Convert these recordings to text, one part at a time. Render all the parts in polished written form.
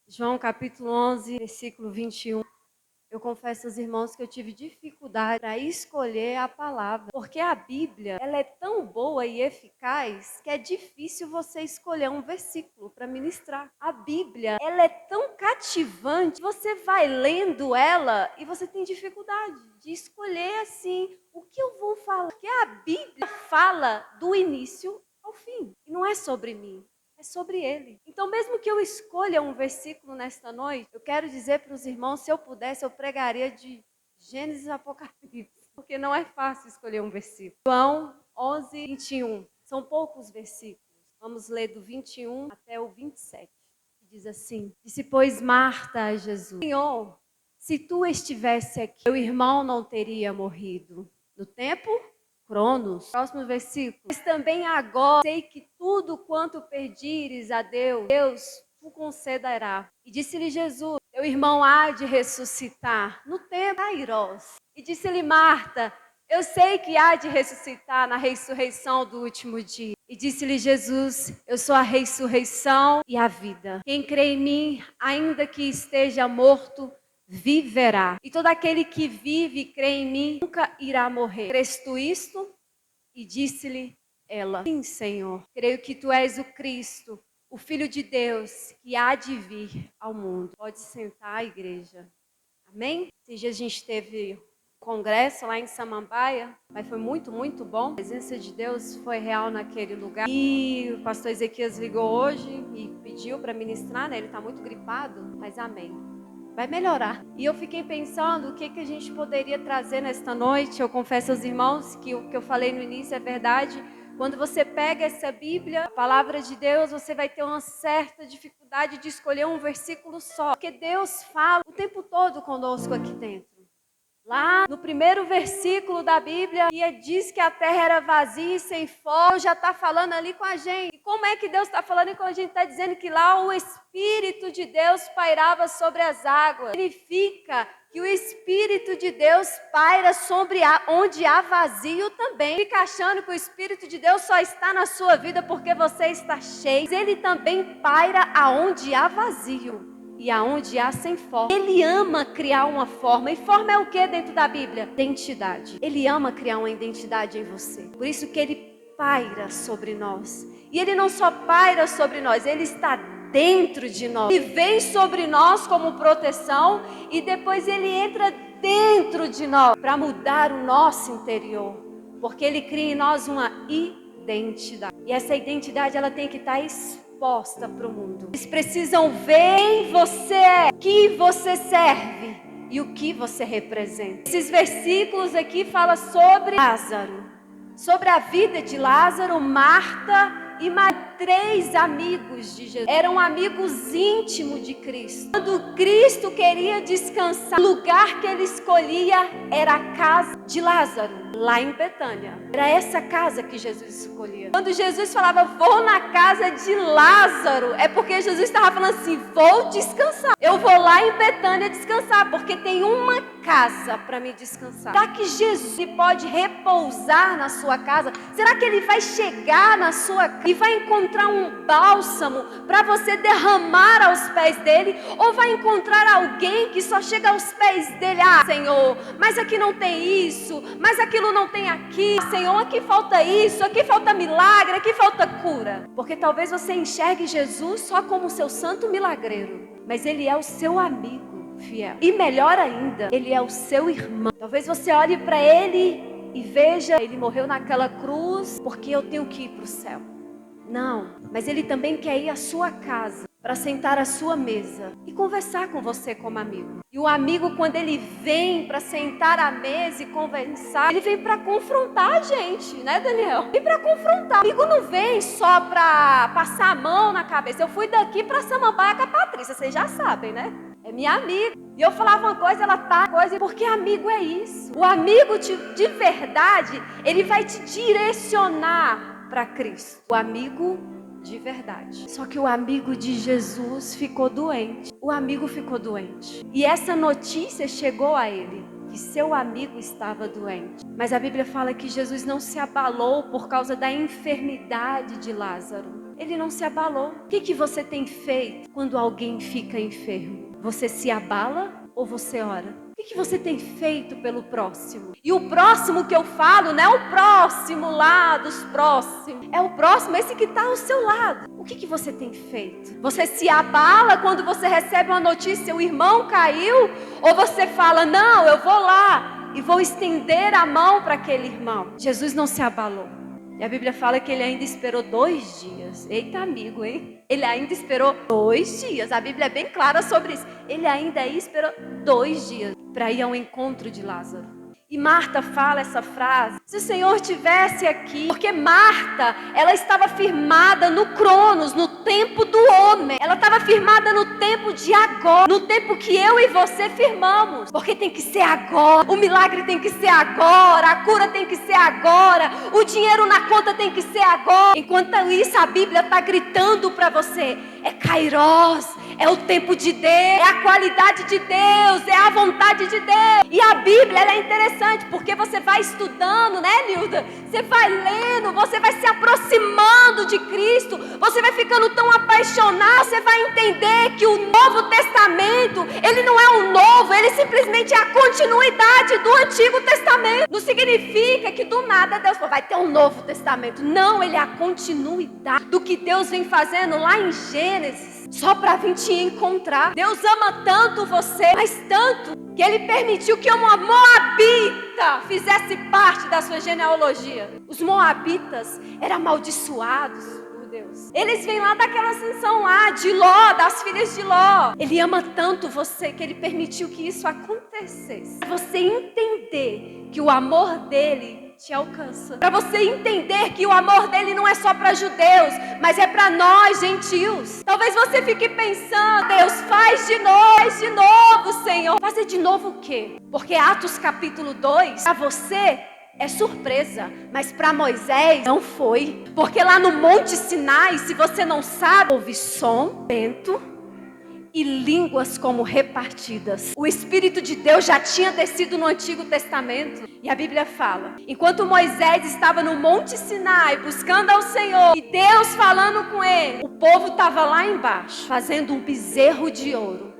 João capítulo 11, versículo 21. Eu confesso aos irmãos que eu tive dificuldade para escolher a palavra, porque a Bíblia, ela é tão boa e eficaz que é difícil você escolher um versículo para ministrar. A Bíblia, ela é tão cativante, você vai lendo ela e você tem dificuldade de escolher assim o que eu vou falar, porque a Bíblia fala do início ao fim, e não é sobre mim. É sobre ele. Então, mesmo que eu escolha um versículo nesta noite, eu quero dizer para os irmãos, se eu pudesse, eu pregaria de Gênesis a Apocalipse, porque não é fácil escolher um versículo. João 11, 21. São poucos versículos. Vamos ler do 21 até o 27. Que diz assim: Disse, pois, Marta a Jesus: Senhor, se tu estivesse aqui, meu irmão não teria morrido. No tempo Cronos. Próximo versículo. Mas também agora sei que tudo quanto pedires a Deus, Deus o concederá. E disse-lhe Jesus: teu irmão há de ressuscitar no tempo Kairos. E disse-lhe Marta: eu sei que há de ressuscitar na ressurreição do último dia. E disse-lhe Jesus: eu sou a ressurreição e a vida. Quem crê em mim, ainda que esteja morto, viverá. E todo aquele que vive e crê em mim nunca irá morrer. Crês tu isto? E disse-lhe ela: sim, Senhor. Creio que tu és o Cristo, o Filho de Deus, que há de vir ao mundo. Pode sentar, igreja. Amém? Esses dias a gente teve congresso lá em Samambaia, mas foi muito, muito bom. A presença de Deus foi real naquele lugar. E o pastor Ezequias ligou hoje e pediu para ministrar, né? Ele está muito gripado, mas amém. Vai melhorar. E eu fiquei pensando o que a gente poderia trazer nesta noite. Eu confesso aos irmãos que o que eu falei no início é verdade. Quando você pega essa Bíblia, a palavra de Deus, você vai ter uma certa dificuldade de escolher um versículo só. Porque Deus fala o tempo todo conosco aqui dentro. Lá no primeiro versículo da Bíblia, diz que a terra era vazia e sem forma, já está falando ali com a gente. E como é que Deus está falando com a gente? Está dizendo que lá o Espírito de Deus pairava sobre as águas. Significa que o Espírito de Deus paira sobre onde há vazio também. Fica achando que o Espírito de Deus só está na sua vida porque você está cheio. Mas ele também paira aonde há vazio. E aonde há sem forma. Ele ama criar uma forma. E forma é o que dentro da Bíblia? Identidade. Ele ama criar uma identidade em você. Por isso que ele paira sobre nós. E ele não só paira sobre nós, ele está dentro de nós. Ele vem sobre nós como proteção e depois ele entra dentro de nós para mudar o nosso interior. Porque ele cria em nós uma identidade. E essa identidade ela tem que estar exposta para o mundo. Eles precisam ver quem você é, que você serve e o que você representa. Esses versículos aqui falam sobre Lázaro, sobre a vida de Lázaro, Marta e três amigos de Jesus. Eram amigos íntimos de Cristo. Quando Cristo queria descansar, o lugar que ele escolhia era a casa de Lázaro, lá em Betânia. Era essa casa que Jesus escolhia. Quando Jesus falava, vou na casa de Lázaro, é porque Jesus estava falando assim, vou descansar. Eu vou lá em Betânia descansar, porque tem uma casa para me descansar. Será que Jesus pode repousar na sua casa? Será que ele vai chegar na sua casa e vai encontrar um bálsamo para você derramar aos pés dele? Ou vai encontrar alguém que só chega aos pés dele? Ah, Senhor, mas aqui não tem isso, mas aquilo não tem aqui. Senhor, aqui falta isso, aqui falta milagre, aqui falta cura. Porque talvez você enxergue Jesus só como seu santo milagreiro, mas ele é o seu amigo fiel. E melhor ainda, ele é o seu irmão. Talvez você olhe para ele e veja, ele morreu naquela cruz porque eu tenho que ir para o céu. Não, mas ele também quer ir à sua casa para sentar à sua mesa e conversar com você como amigo. E o amigo, quando ele vem para sentar à mesa e conversar, ele vem para confrontar a gente, né, Daniel? Vem para confrontar. O amigo não vem só para passar a mão na cabeça. Eu fui daqui para Samambaia com a Patrícia, vocês já sabem, né? É minha amiga. E eu falava uma coisa, ela tá coisa, porque amigo é isso. O amigo de verdade, ele vai te direcionar para Cristo. O amigo de verdade. Só que o amigo de Jesus ficou doente. O amigo ficou doente. E essa notícia chegou a ele, que seu amigo estava doente. Mas a Bíblia fala que Jesus não se abalou por causa da enfermidade de Lázaro. Ele não se abalou. O que você tem feito quando alguém fica enfermo? Você se abala ou você ora? O que você tem feito pelo próximo? E o próximo que eu falo não é o próximo lá dos próximos. É o próximo, esse que está ao seu lado. O que você tem feito? Você se abala quando você recebe uma notícia, o irmão caiu? Ou você fala, não, eu vou lá e vou estender a mão para aquele irmão? Jesus não se abalou. E a Bíblia fala que ele ainda esperou 2 dias. Eita amigo, hein? Ele ainda esperou 2 dias. A Bíblia é bem clara sobre isso. Ele ainda esperou 2 dias para ir ao encontro de Lázaro. E Marta fala essa frase, se o Senhor tivesse aqui, porque Marta, ela estava firmada no Cronos, no tempo do homem. Ela estava firmada no tempo de agora, no tempo que eu e você firmamos. Porque tem que ser agora, o milagre tem que ser agora, a cura tem que ser agora, o dinheiro na conta tem que ser agora. Enquanto isso, a Bíblia está gritando para você, é Kairos, é o tempo de Deus, é a qualidade de Deus, é a vontade de Deus. E a Bíblia, ela é interessante, porque você vai estudando, né, Nilda? Você vai lendo, você vai se aproximando de Cristo, você vai ficando tão apaixonado, você vai entender que o Novo Testamento, ele não é um novo, ele simplesmente é a continuidade do Antigo Testamento. Não significa que do nada Deus vai ter um Novo Testamento. Não, ele é a continuidade do que Deus vem fazendo lá em Gênesis, só para vir te encontrar. Deus ama tanto você, mas tanto, que ele permitiu que uma moabita fizesse parte da sua genealogia. Os moabitas eram amaldiçoados por Deus. Eles vêm lá daquela ascensão lá, de Ló, das filhas de Ló. Ele ama tanto você que ele permitiu que isso acontecesse. Para você entender que o amor dele te alcança. Para você entender que o amor dele não é só para judeus, mas é para nós, gentios. Talvez você fique pensando, Deus, faz de novo, Senhor. Fazer de novo o quê? Porque Atos capítulo 2, para você é surpresa, mas para Moisés não foi. Porque lá no Monte Sinai, se você não sabe, houve som, vento e línguas como repartidas. O Espírito de Deus já tinha descido no Antigo Testamento. E a Bíblia fala, enquanto Moisés estava no Monte Sinai buscando ao Senhor, e Deus falando com ele, o povo estava lá embaixo, fazendo um bezerro de ouro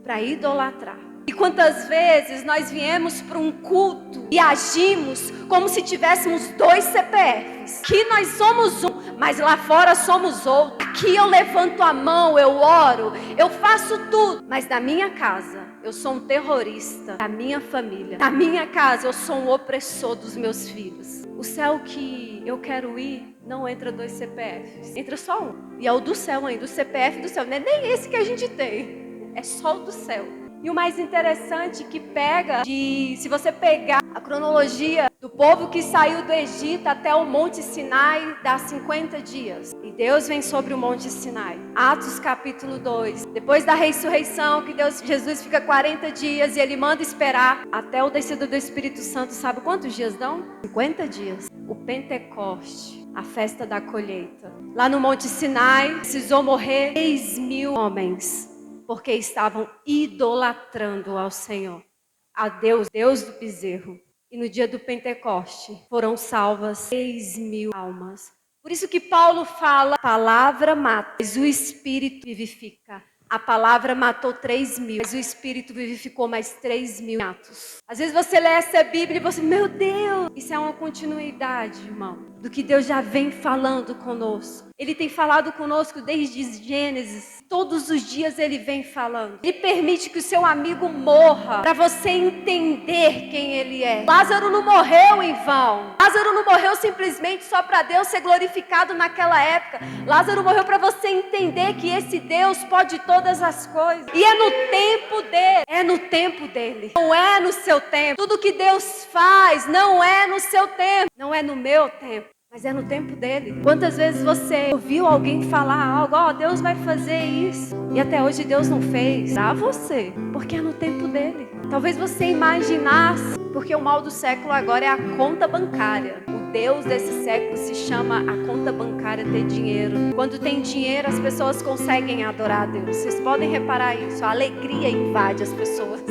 para idolatrar. E quantas vezes nós viemos para um culto e agimos como se tivéssemos 2 CPFs. Aqui nós somos um, mas lá fora somos outro. Aqui eu levanto a mão, eu oro, eu faço tudo. Mas na minha casa, eu sou um terrorista da minha família. Na minha casa, eu sou um opressor dos meus filhos. O céu que eu quero ir, não entra 2 CPFs. Entra só um. E é o do céu ainda, o CPF do céu. Não é nem esse que a gente tem. É só o do céu. E o mais interessante que se você pegar a cronologia do povo que saiu do Egito até o Monte Sinai, dá 50 dias. E Deus vem sobre o Monte Sinai. Atos capítulo 2. Depois da ressurreição, que Jesus fica 40 dias e ele manda esperar até o descido do Espírito Santo. Sabe quantos dias dão? 50 dias. O Pentecoste, a festa da colheita. Lá no Monte Sinai, precisou morrer 3.000 homens. Porque estavam idolatrando ao Senhor, a Deus, Deus do bezerro. E no dia do Pentecoste foram salvas 3.000 almas. Por isso que Paulo fala, a palavra mata, mas o Espírito vivifica. A palavra matou 3.000, mas o Espírito vivificou mais 3.000 atos. Às vezes você lê essa Bíblia e você, meu Deus, isso é uma continuidade, irmão, do que Deus já vem falando conosco. Ele tem falado conosco desde Gênesis. Todos os dias ele vem falando. Ele permite que o seu amigo morra para você entender quem ele é. Lázaro não morreu em vão. Lázaro não morreu simplesmente só para Deus ser glorificado naquela época. Lázaro morreu para você entender que esse Deus pode todas as coisas. E é no tempo dele. É no tempo dele. Não é no seu tempo. Tudo que Deus faz não é no seu tempo. Não é no meu tempo. Mas é no tempo dele. Quantas vezes você ouviu alguém falar algo, Deus vai fazer isso, e até hoje Deus não fez para você, porque é no tempo dele. Talvez você imaginasse, porque o mal do século agora é a conta bancária. O Deus desse século se chama a conta bancária ter dinheiro. Quando tem dinheiro, as pessoas conseguem adorar a Deus. Vocês podem reparar isso, a alegria invade as pessoas.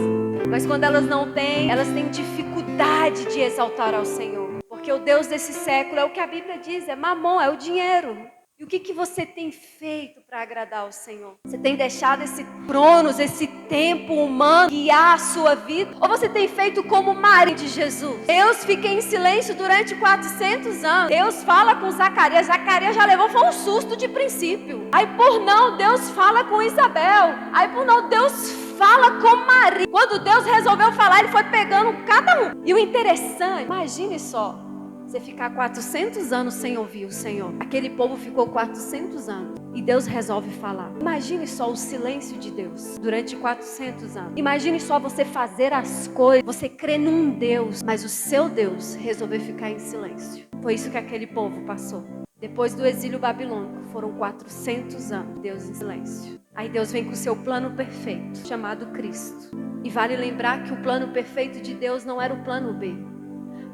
Mas quando elas não têm, elas têm dificuldade de exaltar ao Senhor. Porque o Deus desse século é o que a Bíblia diz, é mamon, é o dinheiro. E E o que você tem feito para agradar ao Senhor? Você tem deixado esse cronos, esse tempo humano guiar a sua vida? Ou você tem feito como Maria de Jesus? Deus fica em silêncio durante 400 anos. Deus fala com Zacarias. Zacarias já levou, foi um susto de princípio. Aí por não, Deus fala com Isabel. Aí por não, Deus fala com Maria. Quando Deus resolveu falar, Ele foi pegando cada um. E o interessante, imagine só. Você ficar 400 anos sem ouvir o Senhor. Aquele povo ficou 400 anos. E Deus resolve falar. Imagine só o silêncio de Deus durante 400 anos. Imagine só você fazer as coisas. Você crê num Deus. Mas o seu Deus resolveu ficar em silêncio. Foi isso que aquele povo passou. Depois do exílio babilônico, foram 400 anos. Deus em silêncio. Aí Deus vem com o seu plano perfeito, chamado Cristo. E vale lembrar que o plano perfeito de Deus não era o plano B.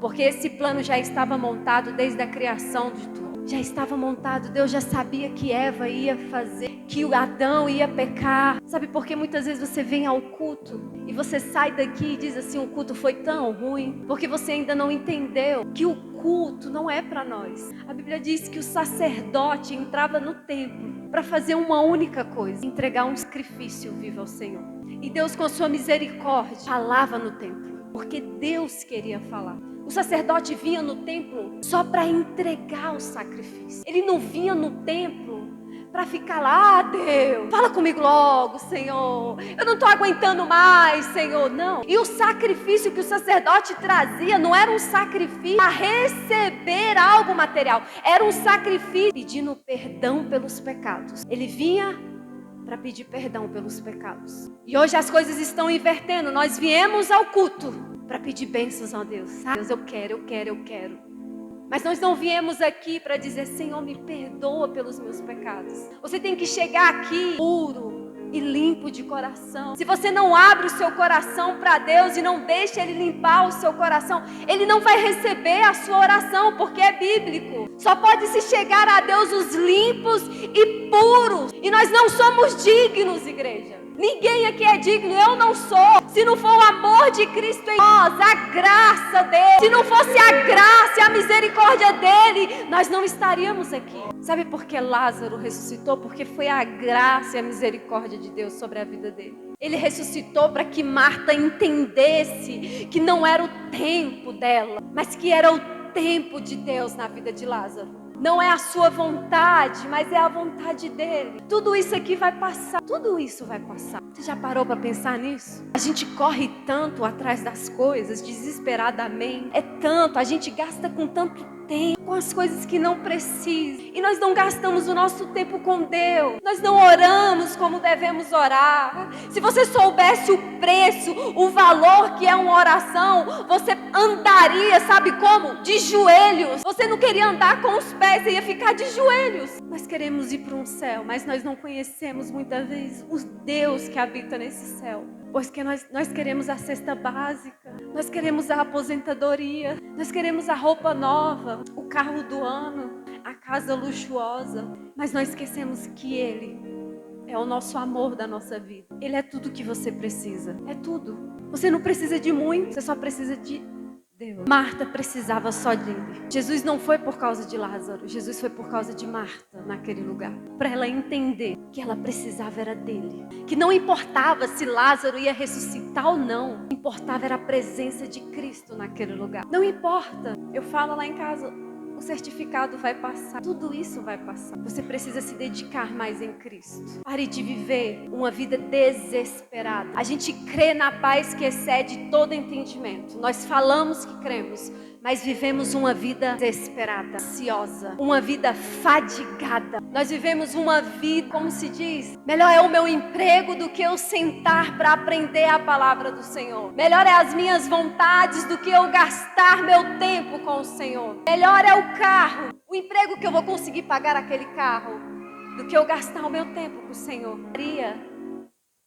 Porque esse plano já estava montado desde a criação de tudo. Já estava montado, Deus já sabia que Eva ia fazer, que o Adão ia pecar. Sabe por que muitas vezes você vem ao culto e você sai daqui e diz assim, o culto foi tão ruim? Porque você ainda não entendeu que o culto não é para nós. A Bíblia diz que o sacerdote entrava no templo para fazer uma única coisa, entregar um sacrifício vivo ao Senhor. E Deus, com a sua misericórdia, falava no templo, porque Deus queria falar. O sacerdote vinha no templo só para entregar o sacrifício. Ele não vinha no templo para ficar lá, Deus, fala comigo logo, Senhor. Eu não estou aguentando mais, Senhor. Não. E o sacrifício que o sacerdote trazia não era um sacrifício para receber algo material. Era um sacrifício pedindo perdão pelos pecados. Ele vinha para pedir perdão pelos pecados. E hoje as coisas estão invertendo. Nós viemos ao culto para pedir bênçãos a Deus. Deus, eu quero. Mas nós não viemos aqui para dizer, Senhor, me perdoa pelos meus pecados. Você tem que chegar aqui puro e limpo de coração. Se você não abre o seu coração para Deus e não deixa Ele limpar o seu coração, Ele não vai receber a sua oração, porque é bíblico. Só pode se chegar a Deus os limpos e puros. E nós não somos dignos, igreja. Ninguém aqui é digno, eu não sou. Se não for o amor de Cristo em nós, a graça dele, se não fosse a graça e a misericórdia dele, nós não estaríamos aqui. Sabe por que Lázaro ressuscitou? Porque foi a graça e a misericórdia de Deus sobre a vida dele. Ele ressuscitou para que Marta entendesse que não era o tempo dela, mas que era o tempo de Deus na vida de Lázaro. Não é a sua vontade, mas é a vontade dele. Tudo isso aqui vai passar. Tudo isso vai passar. Você já parou para pensar nisso? A gente corre tanto atrás das coisas, desesperadamente. É tanto, a gente gasta com tanto tempo com as coisas que não precisa. E nós não gastamos o nosso tempo com Deus. Nós não oramos como devemos orar. Se você soubesse o preço, o valor que é uma oração, você andaria, sabe como? De joelhos. Você não queria andar com os pés, você ia ficar de joelhos. Nós queremos ir para um céu, mas nós não conhecemos muitas vezes o Deus que habita nesse céu. Pois que nós queremos a cesta básica, nós queremos a aposentadoria, nós queremos a roupa nova, o carro do ano, a casa luxuosa. Mas nós esquecemos que Ele é o nosso amor da nossa vida. Ele é tudo que você precisa, é tudo. Você não precisa de muito, você só precisa de Deus. Marta precisava só dele. Jesus não foi por causa de Lázaro, Jesus foi por causa de Marta naquele lugar. Para ela entender que ela precisava era dele. Que não importava se Lázaro ia ressuscitar ou não. O que importava era a presença de Cristo naquele lugar. Não importa. Eu falo lá em casa, o certificado vai passar. Tudo isso vai passar. Você precisa se dedicar mais em Cristo. Pare de viver uma vida desesperada. A gente crê na paz que excede todo entendimento. Nós falamos que cremos, mas vivemos uma vida desesperada, ansiosa, uma vida fadigada. Nós vivemos uma vida, como se diz, melhor é o meu emprego do que eu sentar para aprender a palavra do Senhor. Melhor é as minhas vontades do que eu gastar meu tempo com o Senhor. Melhor é o carro, o emprego que eu vou conseguir pagar aquele carro, do que eu gastar o meu tempo com o Senhor. Maria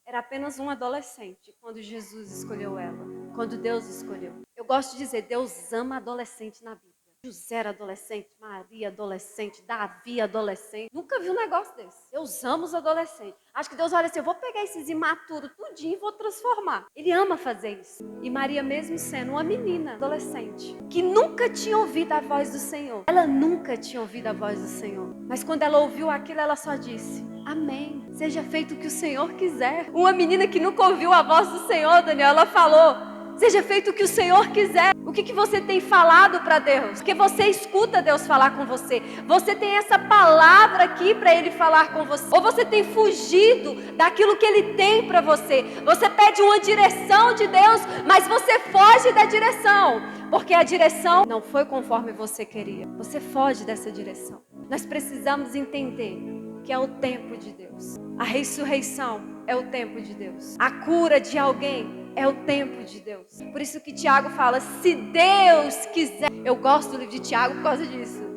era apenas um adolescente quando Jesus escolheu ela, quando Deus escolheu. Eu gosto de dizer, Deus ama adolescente na Bíblia. José era adolescente, Maria adolescente, Davi adolescente. Nunca vi um negócio desse. Deus ama os adolescentes. Acho que Deus olha assim, eu vou pegar esses imaturos tudinho e vou transformar. Ele ama fazer isso. E Maria, mesmo sendo uma menina adolescente, que nunca tinha ouvido a voz do Senhor. Ela nunca tinha ouvido a voz do Senhor. Mas quando ela ouviu aquilo, ela só disse, amém. Seja feito o que o Senhor quiser. Uma menina que nunca ouviu a voz do Senhor, Daniel, ela falou, seja feito o que o Senhor quiser. O que você tem falado para Deus? Porque você escuta Deus falar com você. Você tem essa palavra aqui para Ele falar com você. Ou você tem fugido daquilo que Ele tem para você. Você pede uma direção de Deus, mas você foge da direção. Porque a direção não foi conforme você queria. Você foge dessa direção. Nós precisamos entender que é o tempo de Deus. A ressurreição é o tempo de Deus. A cura de alguém é o tempo de Deus. Por isso que Tiago fala, se Deus quiser. Eu gosto do livro de Tiago por causa disso.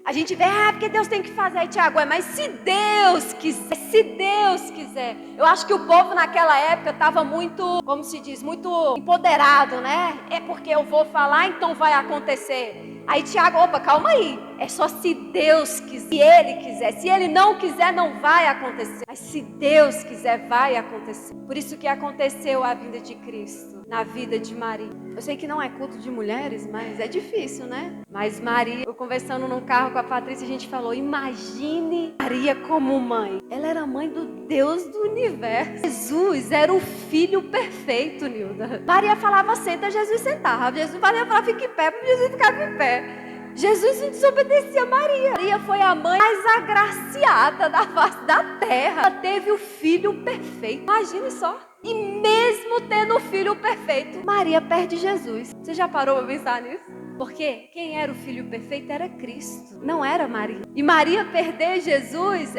A gente vê, porque Deus tem que fazer. Aí Tiago, mas se Deus quiser, se Deus quiser. Eu acho que o povo naquela época estava muito, como se diz, muito empoderado, né? É porque eu vou falar, então vai acontecer. Aí Tiago, opa, calma aí. É só se Deus quiser, se Ele quiser. Se Ele não quiser, não vai acontecer. Mas se Deus quiser, vai acontecer. Por isso que aconteceu a vinda de Cristo na vida de Maria. Eu sei que não é culto de mulheres, mas é difícil, né? Mas Maria, eu conversando num carro com a Patrícia, a gente falou, imagine Maria como mãe. Ela era mãe do Deus do universo. Jesus era o filho perfeito, Nilda. Maria falava, senta, Jesus sentava. Maria falava, fica em pé, Jesus ficava em pé. Jesus não desobedecia a Maria. Maria foi a mãe mais agraciada da face da terra. Ela teve o filho perfeito. Imagine só. E mesmo tendo o filho perfeito, Maria perde Jesus. Você já parou para pensar nisso? Porque quem era o filho perfeito era Cristo, não era Maria. E Maria perder Jesus,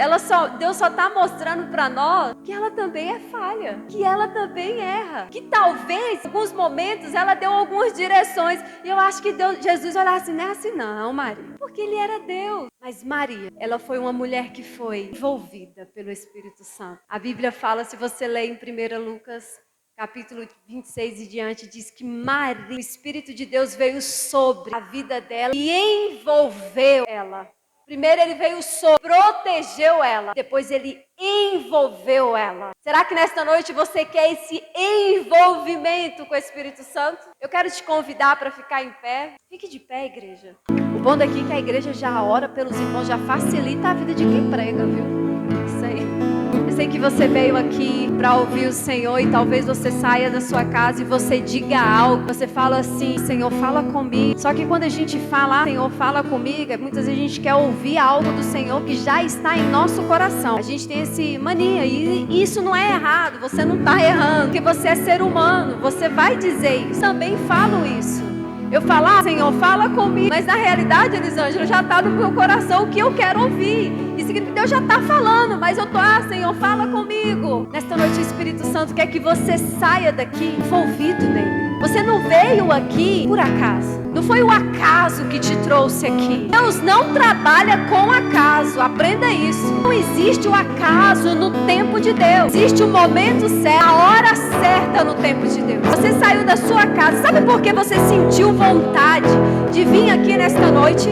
Deus só está mostrando para nós que ela também é falha, que ela também erra, que talvez em alguns momentos ela deu algumas direções. E eu acho que Jesus olhava assim, não é assim não, Maria, porque ele era Deus. Mas Maria, ela foi uma mulher que foi envolvida pelo Espírito Santo. A Bíblia fala, se você ler em 1 Lucas, capítulo 26 e diante, diz que Maria, o Espírito de Deus veio sobre a vida dela e envolveu ela. Primeiro ele veio sobre, protegeu ela. Depois ele envolveu ela. Será que nesta noite você quer esse envolvimento com o Espírito Santo? Eu quero te convidar para ficar em pé. Fique de pé, igreja. O bom daqui é que a igreja já ora pelos irmãos, já facilita a vida de quem prega, viu? Isso aí. Eu sei que você veio aqui para ouvir o Senhor e talvez você saia da sua casa e você diga algo. Você fala assim, Senhor, fala comigo. Só que quando a gente fala, Senhor, fala comigo, muitas vezes a gente quer ouvir algo do Senhor que já está em nosso coração. A gente tem esse mania e isso não é errado, você não está errando, porque você é ser humano, você vai dizer isso. Também falo isso. Eu falo, Senhor, fala comigo. Mas na realidade, Elisângela, já está no meu coração o que eu quero ouvir. Isso significa que Deus já está falando, mas eu estou, Senhor, fala comigo. Nesta noite o Espírito Santo quer que você saia daqui envolvido nele. Você não veio aqui por acaso. Não foi o acaso que te trouxe aqui. Deus não trabalha com acaso. Aprenda isso. Não existe o acaso no tempo de Deus. Existe o momento certo, a hora certa no tempo de Deus. Você saiu da sua casa. Sabe por que você sentiu vontade de vir aqui nesta noite?